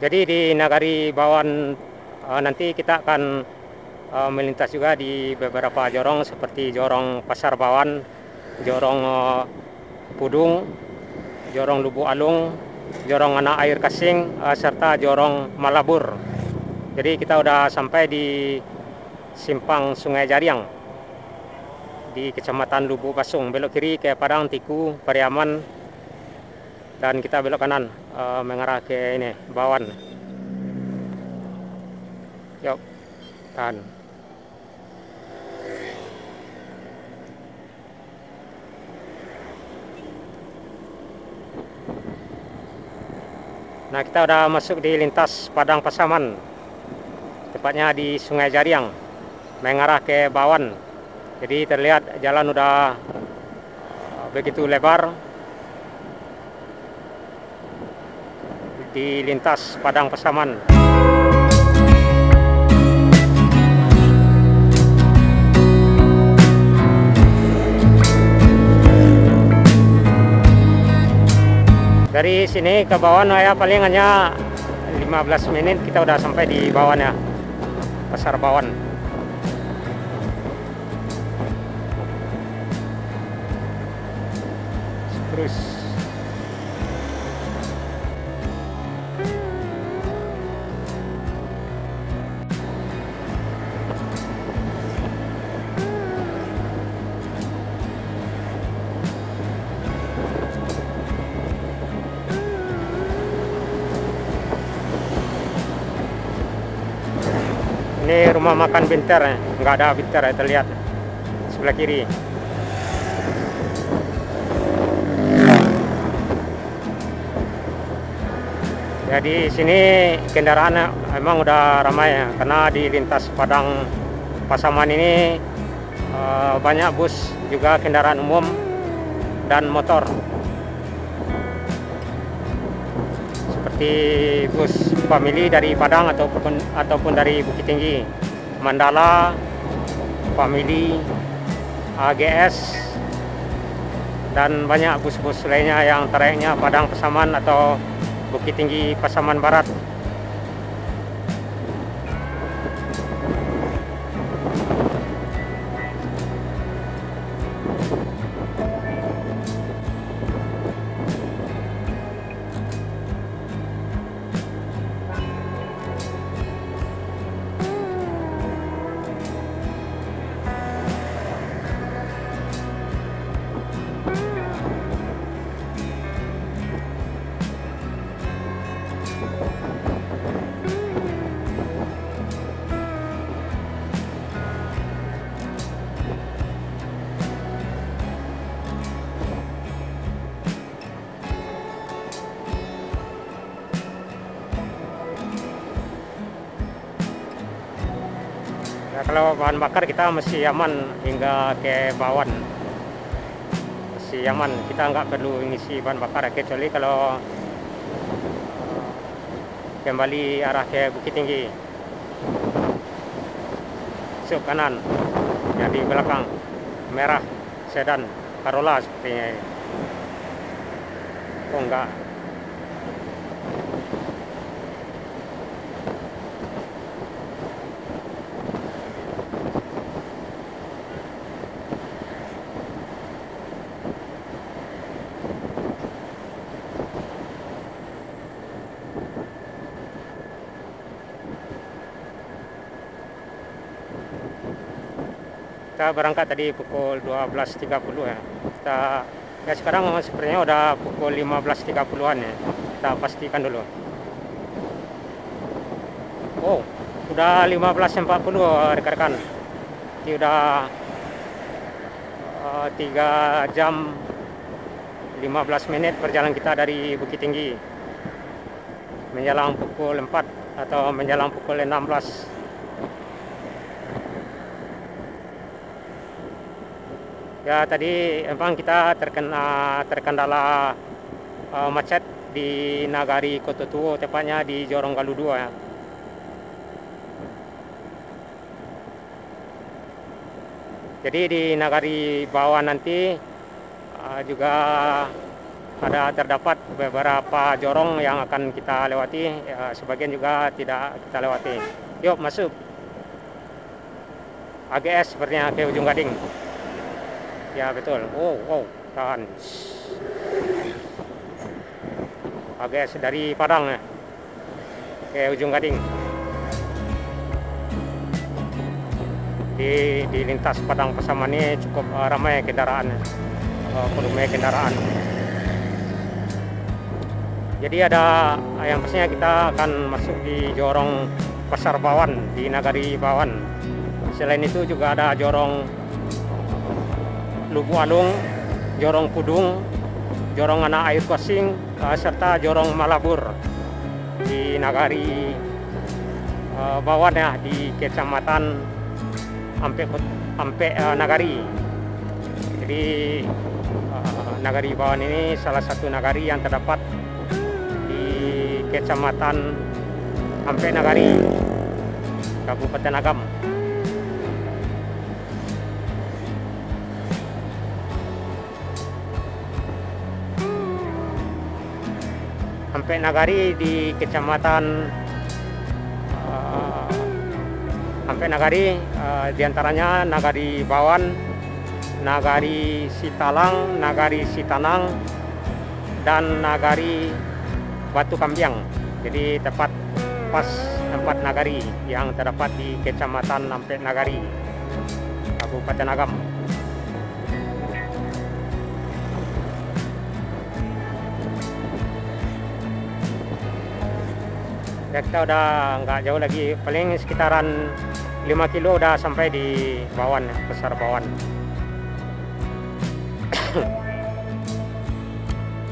Jadi di Nagari Bawan nanti kita akan melintas juga di beberapa jorong seperti jorong Pasar Bawan, jorong Pudung, jorong Lubuk Alung, jorong Anak Air Kasing, serta jorong Malabur. Jadi kita udah sampai di simpang Sungai Jariang di Kecamatan Lubuk Basung. Belok kiri ke Padang Tiku, Pariaman, dan kita belok kanan mengarah ke ini Bawan. Yuk, tahan. Nah, kita udah masuk di lintas Padang Pasaman, tepatnya di Sungai Jariang, mengarah ke Bawan. Jadi terlihat jalan udah begitu lebar di lintas Padang Pasaman. Dari sini ke Bawan ya paling hanya 15 menit kita udah sampai di Bawan ya, Pasar Bawan. Terus ini rumah makan Binter ya, nggak ada Binter ya, terlihat sebelah kiri. Jadi sini kendaraan emang udah ramai ya, karena di lintas Padang Pasaman ini banyak bus, juga kendaraan umum dan motor. Seperti bus family dari Padang ataupun dari Bukit Tinggi, Mandala, family, AGS, dan banyak bus-bus lainnya yang trayeknya Padang Pasaman atau Bukit Tinggi Pasaman Barat. Ya, kalau bahan bakar kita masih aman hingga ke Bawan, masih aman, kita nggak perlu ngisi bahan bakar, kecuali kalau kembali arah ke Bukit Tinggi. Sub kanan, yang di belakang merah sedan Corolla sepertinya ini. Oh enggak. Kita berangkat tadi pukul 12.30 ya. Ya sekarang sepertinya udah pukul 15.30-an ya. Kita pastikan dulu. Oh, udah 15.40 rekan-rekan. Ini udah 3 jam 15 menit perjalanan kita dari Bukit Tinggi. Menjelang pukul 4 atau menjelang pukul 16. Ya tadi emang kita terkendala macet di Nagari Kototuo, tepatnya di Jorong Galuh 2 ya. Jadi di Nagari Bawan nanti juga ada terdapat beberapa jorong yang akan kita lewati, sebagian juga tidak kita lewati. Yuk masuk. AGS sepertinya ke ujung Gading. Ya betul. Oh, tahan. AGS dari Padang ke ujung Gading. Di lintas Padang Pasaman ini cukup ramai kendaraan, volume kendaraan. Jadi ada yang pastinya kita akan masuk di jorong Pasar Bawan di Nagari Bawan. Selain itu juga ada jorong Lubu Alung, jorong Pudung, jorong Anak Air Kuasing, serta jorong Malabur di Nagari Bawan ya, di Kecamatan Ampe Nagari. Jadi Nagari Bawan ini salah satu nagari yang terdapat Kecamatan Ampe Nagari, Kabupaten Agam. Ampe Nagari di Kecamatan Ampe Nagari, diantaranya Nagari Bawan, Nagari Sitalang, Nagari Sitanang, dan Nagari Batu Kambiang. Jadi tepat pas 4 nagari yang terdapat di Kecamatan Ampe Nagari, Kabupaten Agam. Ya, kita udah nggak jauh lagi, paling sekitaran 5 kilo udah sampai di Bawan, Pasar Bawan.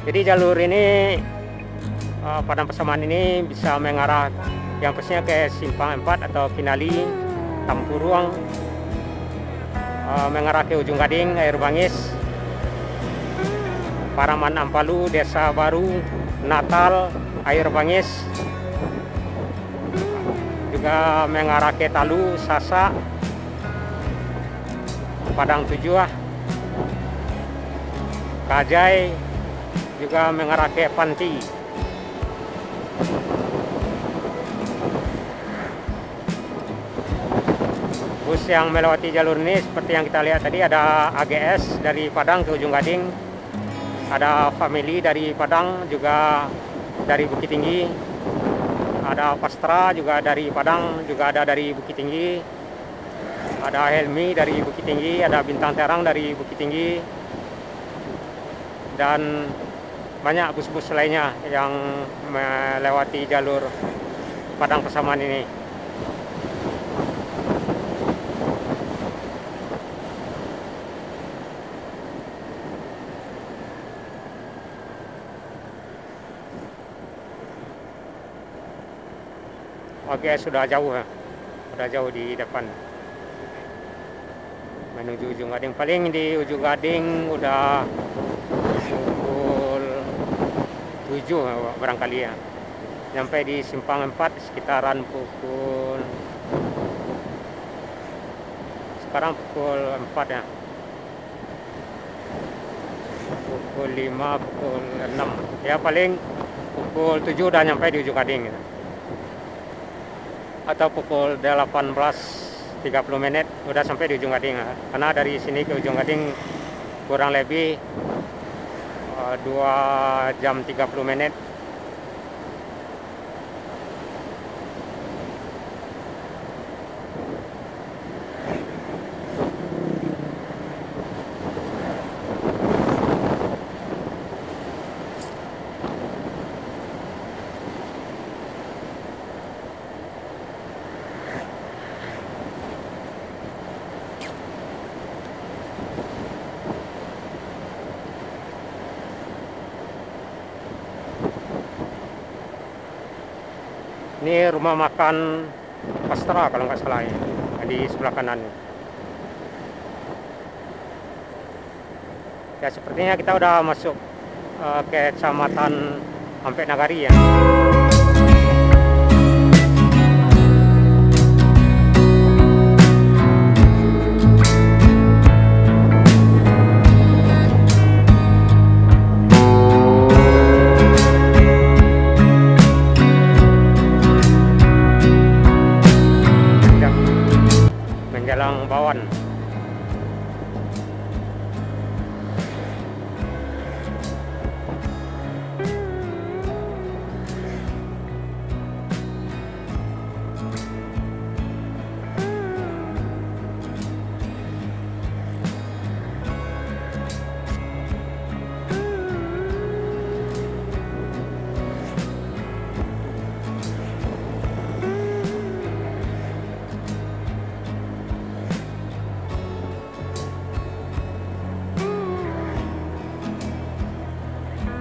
Jadi jalur ini Padang Pasaman ini bisa mengarah yang pastinya ke Simpang 4 atau Kinali, Tampuruang, mengarah ke ujung Gading, Air Bangis, Paraman Ampalu, Desa Baru, Natal, Air Bangis, juga mengarah ke Talu, Sasa, Padang Tujuh, Kajai, juga mengarah ke Panti. Bus yang melewati jalur ini seperti yang kita lihat tadi, ada AGS dari Padang ke ujung Gading, ada Family dari Padang, juga dari Bukit Tinggi, ada Pastra juga dari Padang, juga ada dari Bukit Tinggi, ada Helmi dari Bukit Tinggi, ada Bintang Terang dari Bukit Tinggi, dan banyak bus-bus lainnya yang melewati jalur Padang Pasaman ini. Oke, sudah jauh ya. Sudah jauh di depan. Menuju ujung Gading. Paling di ujung Gading udah pukul 7 barangkali ya. Sampai di Simpang 4 sekitaran pukul, sekarang pukul 4 ya. Pukul 5, pukul 6. Ya paling pukul 7 udah nyampe di ujung Gading gitu. Atau pukul 18.30 menit udah sampai di ujung Gading. Karena dari sini ke ujung Gading kurang lebih 2 jam 30 menit. Ini rumah makan Pastra kalau nggak salah ya, di sebelah kanan. Ya sepertinya kita udah masuk ke Kecamatan Ampe Nagari ya.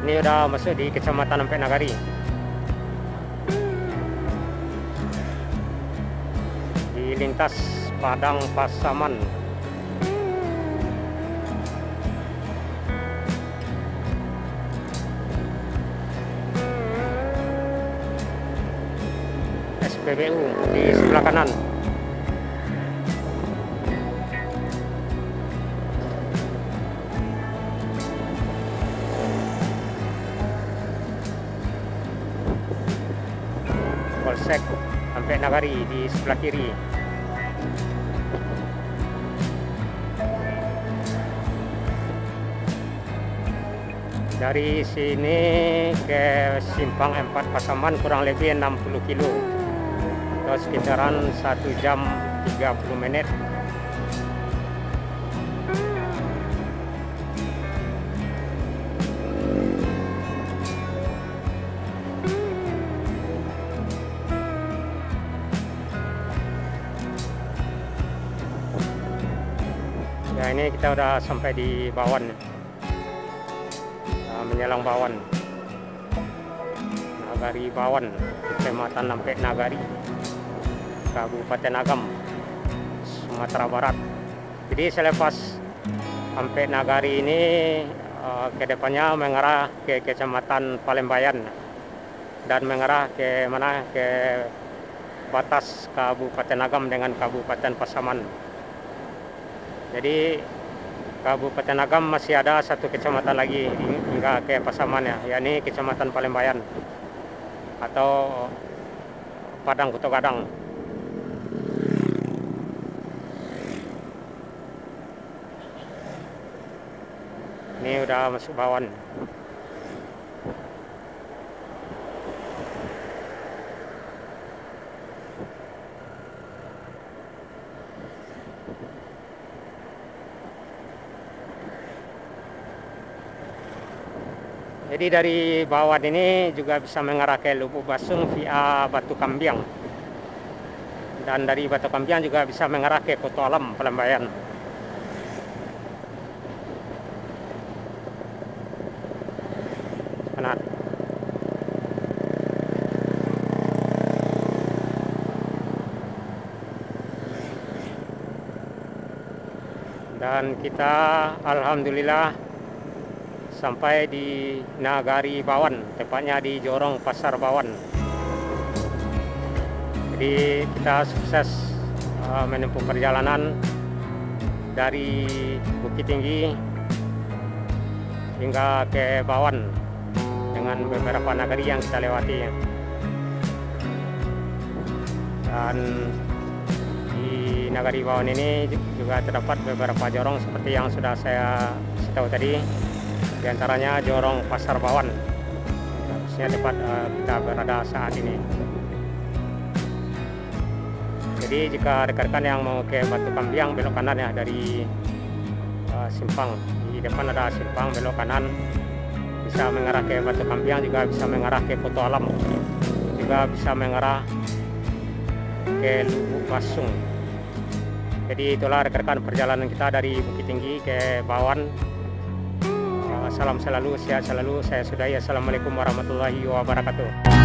Ini udah masuk di Kecamatan Ampek Nagari. Di lintas Padang Pasaman. SPBU di sebelah kanan. Polsek Ampek Nagari di sebelah kiri. Dari sini ke Simpang 4 Pasaman kurang lebih 60 kilo atau sekitaran 1 jam 30 menit. Ya, ini kita udah sampai di Bawan, menjelang Bawan, Nagari Bawan, Kecamatan Ampek Nagari, Kabupaten Agam, Sumatera Barat. Jadi selepas Ampek Nagari ini kedepannya mengarah ke Kecamatan Palembayan dan mengarah ke mana, ke batas Kabupaten Agam dengan Kabupaten Pasaman. Jadi Kabupaten Agam masih ada satu kecamatan lagi hingga ke Pasaman, ya, yakni Kecamatan Palembayan atau Padang Kuto Gadang. Ini udah masuk Bawan. Jadi dari Bawan ini juga bisa mengarah ke Lubuk Basung via Batu Kambiang. Dan dari Batu Kambiang juga bisa mengarah ke Kuto Alam, Palembayan. Kanan. Dan kita alhamdulillah sampai di Nagari Bawan, tepatnya di Jorong Pasar Bawan. Jadi kita sukses menempuh perjalanan dari Bukit Tinggi hingga ke Bawan dengan beberapa nagari yang kita lewati. Dan di Nagari Bawan ini juga terdapat beberapa jorong seperti yang sudah saya tahu tadi. Di antaranya Jorong Pasar Bawan, khususnya tempat kita berada saat ini. Jadi jika rekan-rekan yang mau ke Batu Kambiang belok kanan, ya, dari simpang di depan ada simpang, belok kanan bisa mengarah ke Batu Kambiang, juga bisa mengarah ke Kuto Alam, juga bisa mengarah ke Lubuk Basung. Jadi itulah rekan-rekan perjalanan kita dari Bukit Tinggi ke Bawan. Salam selalu, sehat selalu. Saya sudahi. Assalamualaikum warahmatullahi wabarakatuh.